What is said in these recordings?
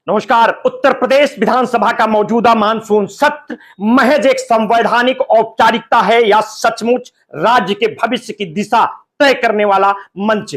नमस्कार। उत्तर प्रदेश विधानसभा का मौजूदा मानसून सत्र महज एक संवैधानिक औपचारिकता है या सचमुच राज्य के भविष्य की दिशा तय करने वाला मंच?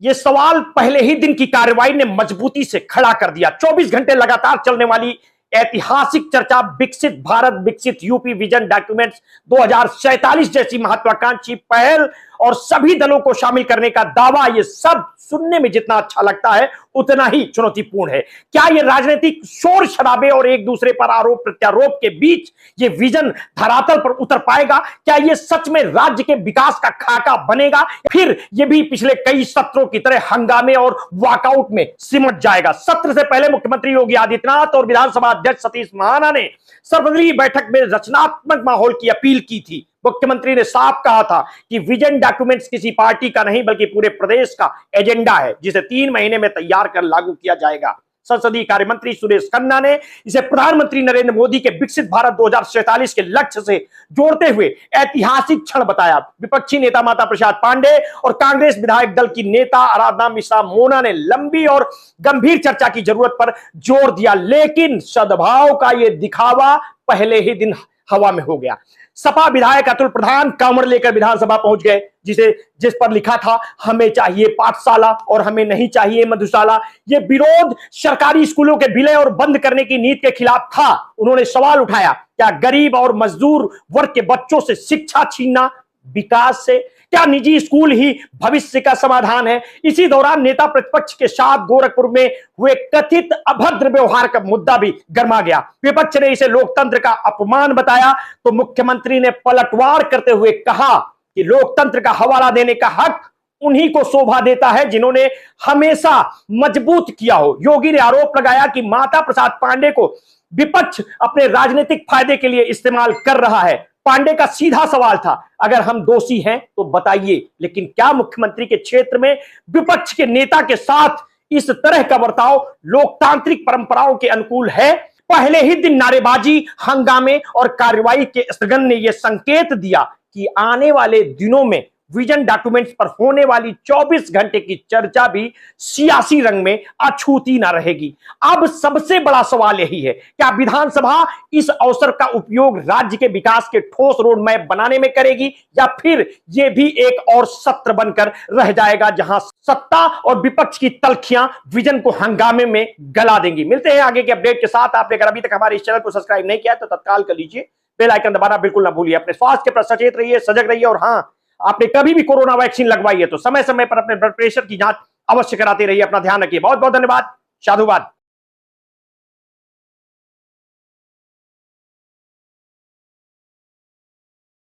ये सवाल पहले ही दिन की कार्रवाई ने मजबूती से खड़ा कर दिया। 24 घंटे लगातार चलने वाली ऐतिहासिक चर्चा विकसित भारत विकसित यूपी विजन डॉक्यूमेंट्स 2047 जैसी महत्वाकांक्षी पहल और सभी दलों को शामिल करने का दावा, ये सब सुनने में जितना अच्छा लगता है उतना ही चुनौतीपूर्ण है। क्या ये राजनीतिक शोर शराबे और एक दूसरे पर आरोप प्रत्यारोप के बीच ये विजन धरातल पर उतर पाएगा? क्या ये सच में राज्य के विकास का खाका बनेगा, फिर ये भी पिछले कई सत्रों की तरह हंगामे और वॉकआउट में सिमट जाएगा? सत्र से पहले मुख्यमंत्री योगी आदित्यनाथ और विधानसभा अध्यक्ष सतीश महाना ने सर्वदलीय बैठक में रचनात्मक माहौल की अपील की थी। मुख्यमंत्री ने साफ कहा था कि विजन डॉक्यूमेंट्स किसी पार्टी का नहीं बल्कि पूरे प्रदेश का एजेंडा है, जिसे 3 महीने में तैयार कर लागू किया जाएगा। संसदीय कार्य मंत्री सुरेश खन्ना ने इसे प्रधानमंत्री नरेंद्र मोदी के विकसित भारत 2047 के लक्ष्य से जोड़ते हुए ऐतिहासिक क्षण बताया। विपक्षी नेता माता प्रसाद पांडे और कांग्रेस विधायक दल की नेता आराधना मिश्रा मोना ने लंबी और गंभीर चर्चा की जरूरत पर जोर दिया, लेकिन सद्भाव का यह दिखावा पहले ही दिन हवा में हो गया। सपा विधायक अतुल प्रधान कांवड़ लेकर विधानसभा पहुंच गए, जिस पर लिखा था हमें चाहिए पाठशाला और हमें नहीं चाहिए मधुशाला। यह विरोध सरकारी स्कूलों के विलय और बंद करने की नीति के खिलाफ था। उन्होंने सवाल उठाया, क्या गरीब और मजदूर वर्ग के बच्चों से शिक्षा छीनना विकास से? क्या निजी स्कूल ही भविष्य का समाधान है? इसी दौरान नेता प्रतिपक्ष के साथ गोरखपुर में हुए कथित अभद्र व्यवहार का मुद्दा भी गर्मा गया। विपक्ष ने इसे लोकतंत्र का अपमान बताया तो मुख्यमंत्री ने पलटवार करते हुए कहा कि लोकतंत्र का हवाला देने का हक उन्हीं को शोभा देता है जिन्होंने हमेशा मजबूत किया हो। योगी ने आरोप लगाया कि माता प्रसाद पांडे को विपक्ष अपने राजनीतिक फायदे के लिए इस्तेमाल कर रहा है। पांडे का सीधा सवाल था, अगर हम दोषी हैं तो बताइए, लेकिन क्या मुख्यमंत्री के क्षेत्र में विपक्ष के नेता के साथ इस तरह का बर्ताव लोकतांत्रिक परंपराओं के अनुकूल है? पहले ही दिन नारेबाजी, हंगामे और कार्रवाई के स्थगन ने यह संकेत दिया कि आने वाले दिनों में विजन डॉक्यूमेंट्स पर होने वाली 24 घंटे की चर्चा भी सियासी रंग में अछूती ना रहेगी। अब सबसे बड़ा सवाल यही है, क्या विधानसभा इस अवसर का उपयोग राज्य के विकास के ठोस रोड मैप बनाने में करेगी, या फिर यह भी एक और सत्र बनकर रह जाएगा जहां सत्ता और विपक्ष की तल्खियां विजन को हंगामे में गला देंगी? मिलते हैं आगे के अपडेट के साथ। आपने अगर अभी तक हमारे इस चैनल को सब्सक्राइब नहीं किया तो तत्काल कर लीजिए, बेल आइकन दबाना बिल्कुल ना भूलिए। अपने स्वास्थ्य के प्रति सचेत रहिए, सजग रहिए, और हाँ, आपने कभी भी कोरोना वैक्सीन लगवाई है तो समय समय पर अपने ब्लड प्रेशर की जांच अवश्य कराते रहिए। अपना ध्यान रखिए। बहुत बहुत धन्यवाद। साधुवाद।